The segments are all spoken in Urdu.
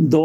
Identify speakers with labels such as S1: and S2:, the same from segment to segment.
S1: 2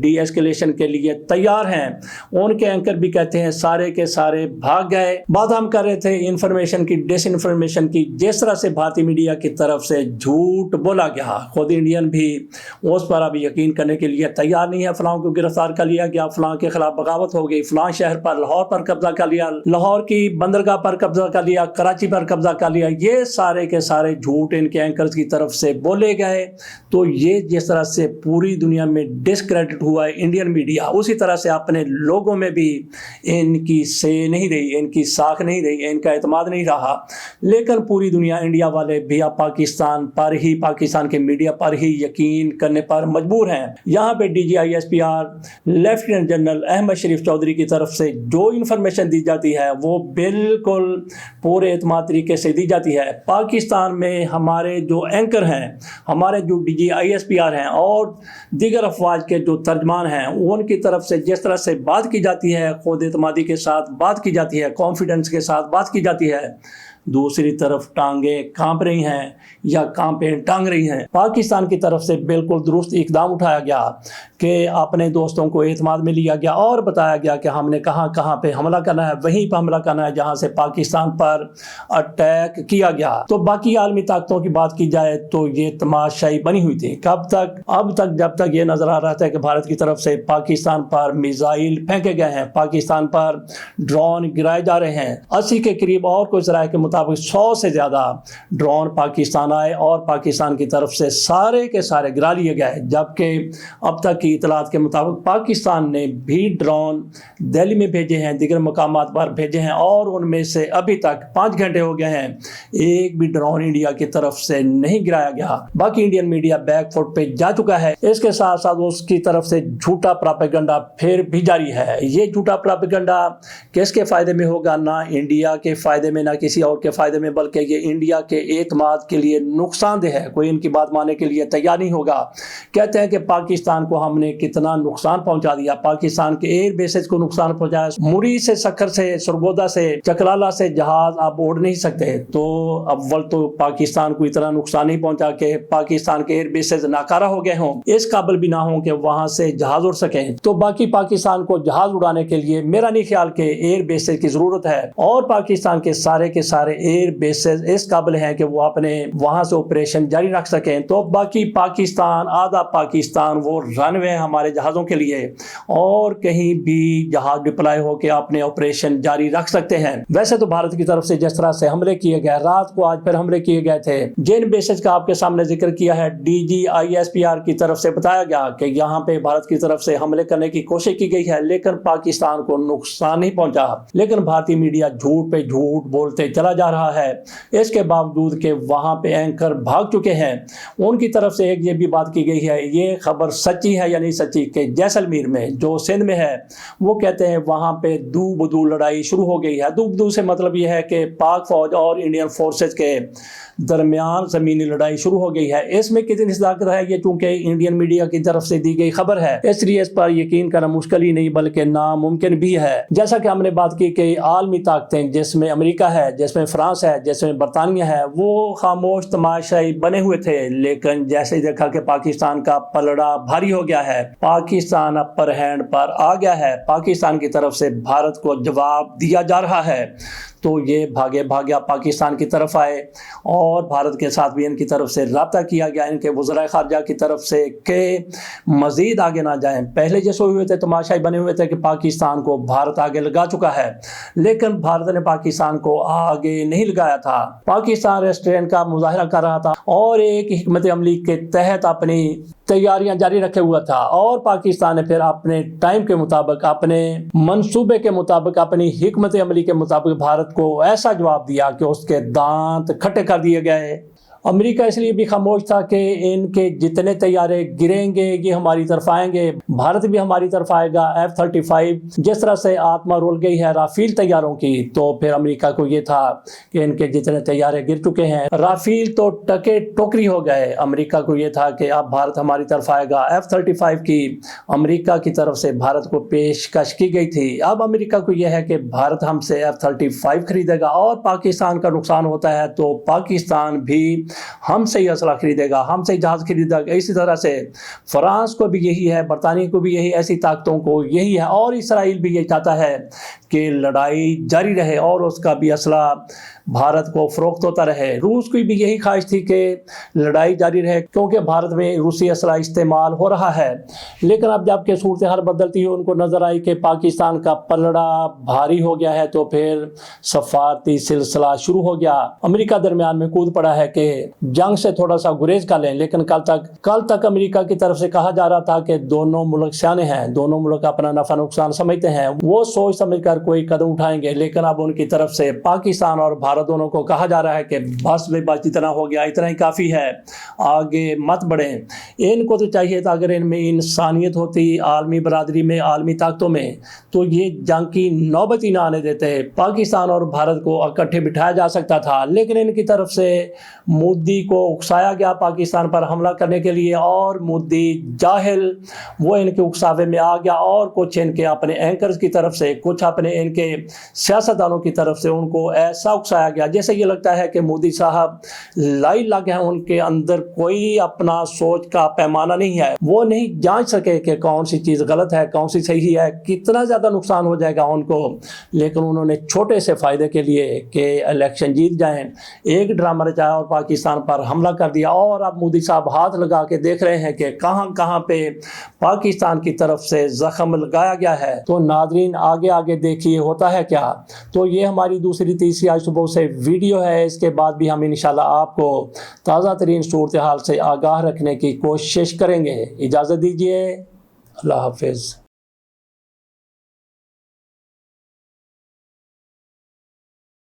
S1: ڈی ایسکیلیشن کے لیے تیار ہیں، ان کے اینکر بھی کہتے ہیں سارے کے سارے بھاگ گئے۔ بات ہم کر رہے تھے انفارمیشن کی، ڈس انفارمیشن کی، جس طرح سے بھارتی میڈیا کی طرف سے جھوٹ بولا گیا، خود انڈین بھی اس پر ابھی یقین کرنے کے لیے تیار نہیں ہے۔ فلاں کو گرفتار کر لیا گیا، فلاں کے خلاف بغاوت ہو گئی، فلاں شہر پر، لاہور پر قبضہ کر لیا، لاہور کی بندرگاہ پر قبضہ کر لیا، کراچی پر قبضہ کر لیا، یہ سارے کے سارے جھوٹ ان کے اینکرز کی طرف سے بولے گئے۔ تو یہ جس طرح سے پوری دنیا میں ڈسکریڈٹ ہوا ہے انڈین میڈیا، اسی طرح سے اپنے لوگوں میں بھی ان کی سے نہیں رہی، ان کی ساکھ نہیں رہی، ان کا اعتماد نہیں رہا۔ لیکن پوری دنیا، انڈیا والے بھی اب پاکستان پر ہی، پاکستان کے میڈیا پر ہی یقین کرنے پر مجبور ہیں۔ یہاں پہ D G I S P R lieutenant general Ahmed Sharif Chaudhry کی طرف سے جو انفارمیشن دی جاتی ہے وہ بالکل پورے اعتماد طریقے سے دی جاتی ہے۔ پاکستان میں ہمارے جو اینکر ہیں، ہمارے جو D G I S P R ہیں اور دیگر افواج کے جو ترجمان ہیں، ان کی طرف سے جس طرح سے بات کی جاتی ہے، خود اعتمادی کے ساتھ بات کی جاتی ہے، کانفیڈنس کے ساتھ بات کی جاتی ہے، دوسری طرف ٹانگیں کانپ رہی ہیں یا کانپیں ٹانگ رہی ہیں۔ پاکستان کی طرف سے بالکل درست اقدام اٹھایا گیا کہ اپنے دوستوں کو اعتماد میں لیا گیا اور بتایا گیا کہ ہم نے کہاں کہاں پہ حملہ کرنا ہے، وہیں پہ حملہ کرنا ہے جہاں سے پاکستان پر اٹیک کیا گیا۔ تو باقی عالمی طاقتوں کی بات کی جائے تو یہ تماشائی بنی ہوئی تھی۔ کب تک؟ اب تک جب تک یہ نظر آ رہا تھا کہ بھارت کی طرف سے پاکستان پر میزائل پھینکے گئے ہیں، پاکستان پر ڈرون گرائے جا رہے ہیں۔ 80 کے قریب اور کوئی ذرائع کے مطابق 100 سے زیادہ ڈرون پاکستان آئے اور پاکستان کی طرف سے سارے کے سارے گرا لیے گئے، جبکہ اب تک کی اطلاعات کے مطابق پاکستان نے بھی ڈرون دہلی میں بھیجے ہیں، دیگر مقامات پر بھیجے ہیں، اور ان میں سے ابھی تک 5 گھنٹے ہو گئے ہیں ایک بھی ڈرون انڈیا کی طرف سے نہیں گرایا گیا۔ باقی انڈین میڈیا بیک فٹ پہ جا چکا ہے۔ اس کے ساتھ ساتھ اس کی طرف سے جھوٹا پراپیگنڈا پھر بھی جاری ہے۔ یہ جھوٹا پراپیگنڈا کس کے فائدے میں ہوگا؟ نہ انڈیا کے فائدے میں، نہ کسی اور کے فائدے میں، بلکہ یہ انڈیا کے اعتماد کے لیے نقصان دہ ہے۔ کوئی ان کی بات ماننے کے لیے تیار نہیں ہوگا۔ کہتے ہیں کہ پاکستان کو ہم نے کتنا نقصان پہنچا دیا، پاکستان کے ایئر بیسز کو نقصان پہنچایا، مری سے، سکھر سے، سرگودا سے، چکرالا سے جہاز اب اڑ نہیں سکتے۔ تو اول تو پاکستان کو اتنا نقصان نہیں پہنچا کہ پاکستان کے ایئر بیسز ناکارہ ہو گئے ہوں، اس قابل بھی نہ ہوں کہ وہاں سے جہاز اڑ سکیں۔ تو باقی پاکستان کو جہاز اڑانے کے لیے میرا نہیں خیال کہ ایئر بیسز کی ضرورت ہے، اور پاکستان کے سارے ایئر بیسز اس قابل ہیں کہ وہ اپنے وہاں سے آپریشن جاری رکھ سکیں۔ تو باقی پاکستان، آدھا پاکستان وہ رن وے ہمارے جہازوں کے لیے، اور کہیں بھی جہاز ڈپلائی ہو کے اپنے آپریشن جاری رکھ سکتے ہیں۔ ویسے تو بھارت کی طرف سے جس طرح سے حملے کیے گئے، رات کو آج پھر حملے کیے گئے تھے، جن بیسز کا آپ کے سامنے ذکر کیا ہے، D G I S P R کی طرف سے بتایا گیا کہ یہاں پہ بھارت کی طرف سے حملے کرنے کی کوشش کی گئی ہے، لیکن پاکستان کو نقصان نہیں پہنچا۔ لیکن بھارتی میڈیا جھوٹ پہ جھوٹ بولتے چلا جا رہا ہے، اس کے باوجود کہ وہاں پہ اینکر بھاگ چکے ہیں۔ ان کی طرف سے ایک یہ بھی بات کی گئی ہے، یہ خبر سچی ہے یا نہیں سچی، کہ جیسلمیر میں جو سندھ میں ہے، وہ کہتے ہیں وہاں پہ دو بدو لڑائی شروع ہو گئی ہے۔ دو بدو سے مطلب یہ ہے کہ پاک فوج اور انڈین فورسز کے درمیان زمینی لڑائی شروع ہو گئی ہے۔ اس میں کتنی صداقت ہے یہ چونکہ انڈین میڈیا کی طرف سے دی گئی خبر ہے، اس لیے اس پر یقین کرنا مشکل ہی نہیں بلکہ ناممکن بھی ہے۔ جیسا کہ ہم نے بات کی کہ عالمی طاقتیں جس میں امریکہ ہے، جس میں فرانس ہے، جس میں برطانیہ ہے، وہ خاموش تماشائی بنے ہوئے تھے، لیکن جیسے دیکھا کہ پاکستان کا پلڑا بھاری ہو گیا ہے، پاکستان اپر ہینڈ پر آ گیا ہے، پاکستان کی طرف سے بھارت کو جواب دیا جا رہا ہے، تو یہ بھاگیا پاکستان کی طرف آئے، اور بھارت کے ساتھ بھی ان کی طرف سے رابطہ کیا گیا، ان کے وزرائے خارجہ کی طرف سے، کہ مزید آگے نہ جائیں۔ پہلے جو سوئے ہوئے تھے، تماشائی بنے ہوئے تھے کہ پاکستان کو بھارت آگے لگا چکا ہے، لیکن بھارت نے پاکستان کو آگے نہیں لگایا تھا۔ پاکستان ریسٹرین کا مظاہرہ کر رہا تھا اور ایک حکمت عملی کے تحت اپنی تیاریاں جاری رکھے ہوا تھا، اور پاکستان نے پھر اپنے ٹائم کے مطابق، اپنے منصوبے کے مطابق، اپنی حکمت عملی کے مطابق بھارت کو ایسا جواب دیا کہ اس کے دانت کھٹے کر دیے گئے۔ امریکہ اس لیے بھی خاموش تھا کہ ان کے جتنے طیارے گریں گے یہ ہماری طرف آئیں گے، بھارت بھی ہماری طرف آئے گا۔ F-35 جس طرح سے آتما رول گئی ہے رافیل طیاروں کی، تو پھر امریکہ کو یہ تھا کہ ان کے جتنے طیارے گر چکے ہیں، رافیل تو ٹکے ٹوکری ہو گئے، امریکہ کو یہ تھا کہ اب بھارت ہماری طرف آئے گا۔ F-35 کی امریکہ کی طرف سے بھارت کو پیشکش کی گئی تھی، اب امریکہ کو یہ ہے کہ بھارت ہم سے F-35 خریدے گا، اور پاکستان کا نقصان ہوتا ہے تو پاکستان بھی ہم سے ہی اسلحہ خریدے گا، ہم سے ہی جہاز خریدے گا۔ اسی طرح سے فرانس کو بھی یہی ہے، برطانیہ کو بھی یہی، ایسی طاقتوں کو یہی ہے، اور اسرائیل بھی یہ چاہتا ہے کہ لڑائی جاری رہے اور اس کا بھی اسلحہ بھارت کو فروخت ہوتا رہے۔ روس کی بھی یہی خواہش تھی کہ لڑائی جاری رہے، کیونکہ بھارت میں روسی اسلحہ استعمال ہو رہا ہے۔ لیکن اب جب کہ صورتحال بدلتی ہے، ان کو نظر آئی کہ پاکستان کا پلڑا بھاری ہو گیا ہے، تو پھر سفارتی سلسلہ شروع ہو گیا۔ امریکہ درمیان میں کود پڑا ہے کہ جنگ سے تھوڑا سا گریز کر لیں، لیکن کل تک امریکہ کی طرف سے کہا جا رہا تھا کہ دونوں ملک سیانے ہیں، دونوں ملک اپنا نفع نقصان سمجھتے ہیں، وہ سوچ سمجھ کر کوئی قدم اٹھائیں گے۔ لیکن اب ان کی طرف سے پاکستان اور بھارت دونوں کو کہا جا رہا ہے کہ بس اتنا ہو گیا، اتنا ہی کافی ہے، آگے مت بڑھیں۔ ان کو تو چاہیے تھا اگر ان میں انسانیت ہوتی عالمی برادری میں، عالمی طاقتوں میں، تو یہ جنگ کی نوبت ہی نہ آنے دیتے، پاکستان اور بھارت کو اکٹھے بٹھایا جا سکتا تھا۔ لیکن ان کی طرف سے مودی کو اکسایا گیا پاکستان پر حملہ کرنے کے لیے، اور مودی جاہل وہ ان کے اکساوے میں آ گیا، اور کچھ ان کے اپنے اینکرز کی طرف سے، کچھ اپنے ان کے سیاستدانوں کی طرف سے ان کو ایسا اکسایا گیا جیسے یہ لگتا ہے کہ مودی صاحب لائی لگ ہیں، ان کے اندر کوئی اپنا سوچ کا پیمانہ نہیں ہے، وہ نہیں جانچ سکے کہ کون سی چیز غلط ہے، کون سی صحیح ہے، کتنا زیادہ نقصان ہو جائے گا ان کو۔ لیکن انہوں نے چھوٹے سے فائدے کے لیے کہ الیکشن جیت جائیں، ایک ڈرامہ رچایا اور پاکستان پر حملہ کر دیا، اور اب مودی صاحب ہاتھ لگا کے دیکھ رہے ہیں کہ کہاں کہاں پہ پاکستان کی طرف سے زخم لگایا گیا ہے۔ تو ناظرین آگے دیکھیے ہوتا ہے کیا۔ تو یہ ہماری دوسری تیسری آج صبح سے ویڈیو ہے، اس کے بعد بھی ہم انشاءاللہ آپ کو تازہ ترین صورتحال سے آگاہ رکھنے کی کوشش کریں گے۔ اجازت دیجیے، اللہ حافظ۔